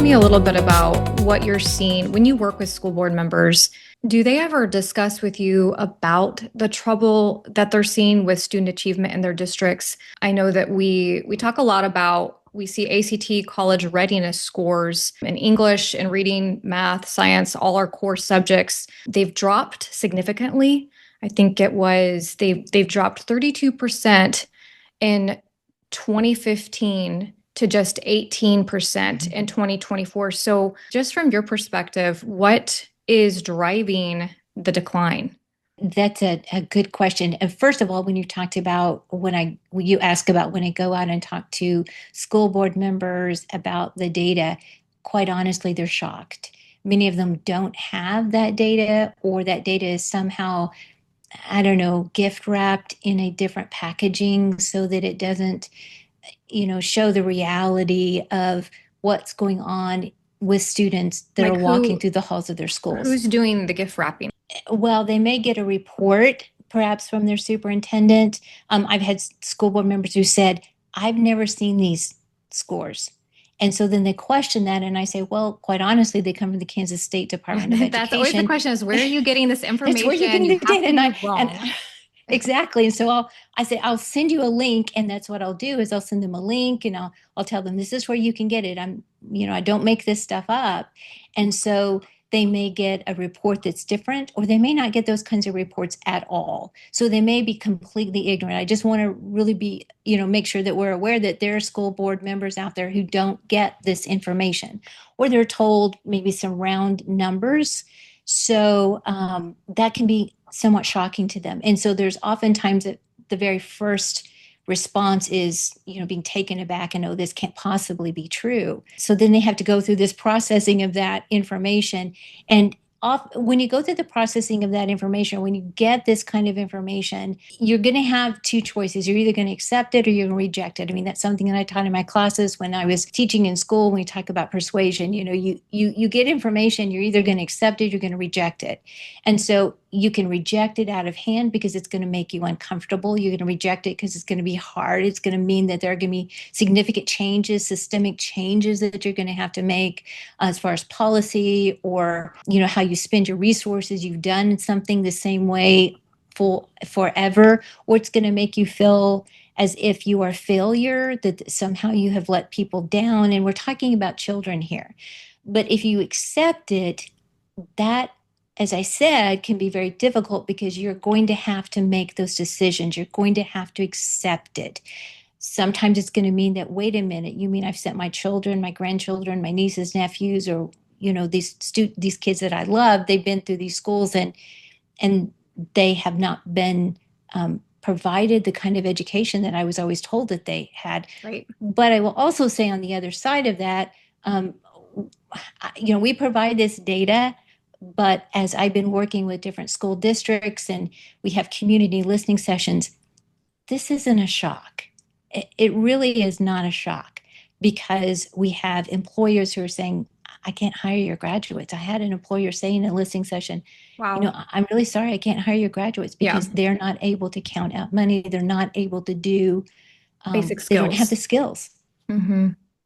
to me a little bit about what you're seeing when you work with school board members. Do they ever discuss with you about the trouble that they're seeing with student achievement in their districts? I know that we talk a lot about we see ACT college readiness scores in English and reading, math, science, all our core subjects. They've dropped significantly. I think they've dropped 32% in 2015 to just 18% in 2024. So, just from your perspective, what is driving the decline? That's a good question. And first of all, when you talked about when you ask about when I go out and talk to school board members about the data, quite honestly, they're shocked. Many of them don't have that data, or that data is somehow, I don't know, gift wrapped in a different packaging so that it doesn't, show the reality of what's going on with students that are Like walking through the halls of their schools. who's doing the gift wrapping? Well, they may get a report perhaps from their superintendent. I've had school board members who said, I've never seen these scores. And so then they question that. And I say, well, quite honestly, they come from the Kansas State Department of That's always the Education. question is where are you getting this That's where you information? can You do have data. to be wrong. Exactly. And so I say, I'll send you a link. And that's what I'll do is I'll send them a link, and I'll tell them this is where you can get it. I don't make this stuff up. And so they may get a report that's different, or they may not get those kinds of reports at all. So they may be completely ignorant. I just want to really make sure that we're aware that there are school board members out there who don't get this information, or they're told maybe some round numbers. So that can be somewhat shocking to them. And so there's oftentimes that the very first response is, being taken aback and, oh, this can't possibly be true. So then they have to go through this processing of that information. And when you go through the processing of that information, when you get this kind of information, you're going to have two choices. You're either going to accept it or you're going to reject it. I mean, that's something that I taught in my classes when I was teaching in school. When we talk about persuasion, you get information, you're either going to accept it, you're going to reject it. And so you can reject it out of hand because it's going to make you uncomfortable. You're going to reject it because it's going to be hard. It's going to mean that there are going to be significant changes, systemic changes that you're going to have to make as far as policy, or, how you spend your resources. You've done something the same way for forever, or it's going to make you feel as if you are a failure, that somehow you have let people down. And we're talking about children here. But if you accept it, that, as I said, can be very difficult because you're going to have to make those decisions. You're going to have to accept it. Sometimes it's going to mean that, wait a minute, you mean I've sent my children, my grandchildren, my nieces, nephews, or, these kids that I love, they've been through these schools, and they have not been provided the kind of education that I was always told that they had. Right. But I will also say on the other side of that, we provide this data. But as I've been working with different school districts and we have community listening sessions, this isn't a shock. It really is not a shock, because we have employers who are saying, I can't hire your graduates. I had an employer say in a listening session, Wow. I'm really sorry, I can't hire your graduates because they're not able to count out money. They're not able to do, Basic they don't have skills. the skills. Mm-hmm.